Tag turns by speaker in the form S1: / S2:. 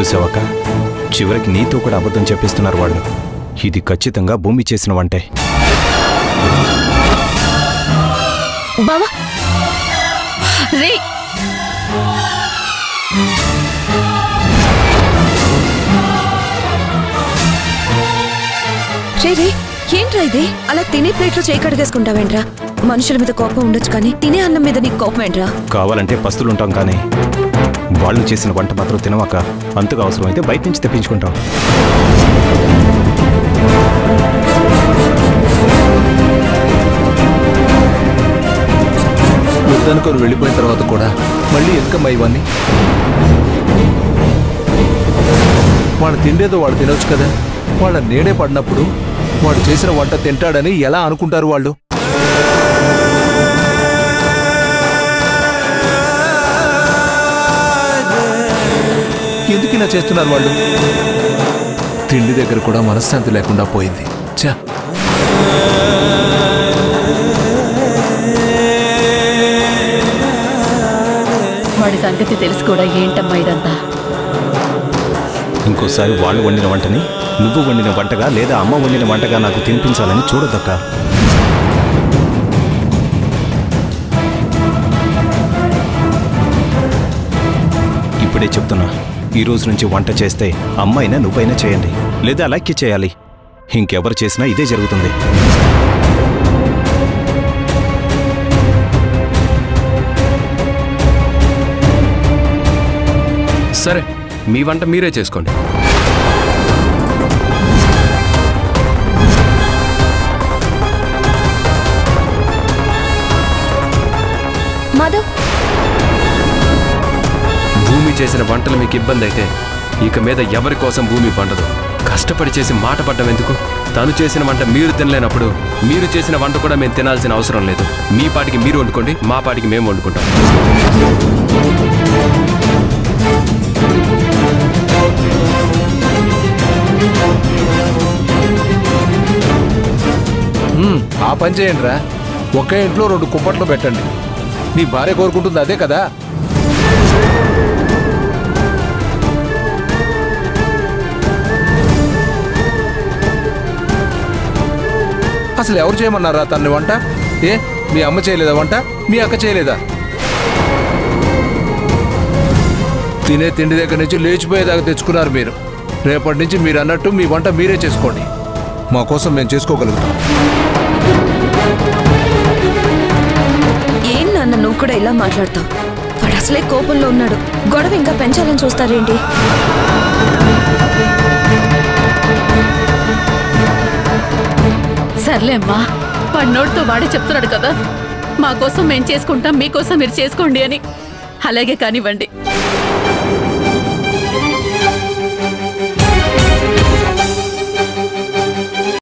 S1: చూసావక్క, చివరికి నీతో కూడా అబద్ధం చెప్పిస్తున్నారు వాళ్ళు. ఇది ఖచ్చితంగా భూమి చేసిన వంటే.
S2: బావా రే, రే ఏంట్రా ఇది? అలా తినే ప్లేట్లో చేయి కడిగేసుకుంటావేంట్రా? మనుషుల మీద కోపం ఉండొచ్చు కానీ తినే అన్నం మీద నీకు కోపం ఏంట్రా?
S1: కావాలంటే పస్తులుంటాం కానీ వాళ్ళు చేసిన వంట మాత్రం తినవాక. అంతగా అవసరమైతే బయట నుంచి తెప్పించుకుంటాం.
S3: వద్దనుకొని వెళ్ళిపోయిన తర్వాత కూడా మళ్ళీ ఎందుకమ్మా ఇవన్నీ? వాడు తిండేదో వాడు తినొచ్చు కదా. వాళ్ళ నీడే పడినప్పుడు వాడు చేసిన వంట తింటాడని ఎలా అనుకుంటారు వాళ్ళు? ఎందుకు ఇలా చేస్తున్నారు వాళ్ళు? తిండి దగ్గర కూడా మనశ్శాంతి లేకుండా పోయింది. చా,
S2: వాడి సంగతి తెలుసు కూడా. ఏంటమ్మా ఇదంతా?
S1: ఇంకోసారి వాళ్ళు వండిన వంటని నువ్వు వండిన వంటగా లేదా అమ్మ వండిన వంటగా నాకు తినిపించాలని చూడొద్దక్క. ఇప్పుడే చెప్తున్నా, ఈ రోజు నుంచి వంట చేస్తే అమ్మైనా నువ్వైనా చేయండి, లేదా అలాగే చేయాలి. ఇంకెవరు చేసినా ఇదే జరుగుతుంది.
S4: సరే, మీ వంట మీరే చేసుకోండి.
S2: మాధవ్,
S4: భూమి చేసిన వంటలు మీకు ఇబ్బంది అయితే ఇక మీద ఎవరి కోసం భూమి పండదు. కష్టపడి చేసి మాట పడ్డం ఎందుకు? తను చేసిన వంట మీరు తినలేనప్పుడు మీరు చేసిన వంట కూడా మేము తినాల్సిన అవసరం లేదు. మీ పాటికి మీరు వండుకోండి, మా పాటికి మేము వండుకుంటాం.
S3: ఆ పని చేయండి రా. ఒకే ఇంట్లో 2 కుంపట్లు పెట్టండి. నీ భార్య కోరుకుంటుంది అదే కదా. అసలు ఎవరు చేయమన్నారా తన్ని వంట? ఏ మీ అమ్మ చేయలేదా వంట? మీ అక్క చేయలేదా? తినే తిండి దగ్గర నుంచి లేచిపోయేదాకా తెచ్చుకున్నారు మీరు. రేపటి నుంచి మీరు అన్నట్టు మీ వంట మీరే చేసుకోండి. మా కోసం మేము చేసుకోగలుగుతాం.
S2: ఏం నాన్న నువ్వు కూడా ఇలా మాట్లాడతావు? వాడు అసలే కోపంలో ఉన్నాడు. గొడవ ఇంకా పెంచాలని చూస్తారేంటి?
S5: సర్లే అమ్మా, వాడి నోటితో వాడే చెప్తున్నాడు కదా, మా కోసం మేము చేసుకుంటాం, మీకోసం మీరు చేసుకోండి అని. అలాగే కానివ్వండి.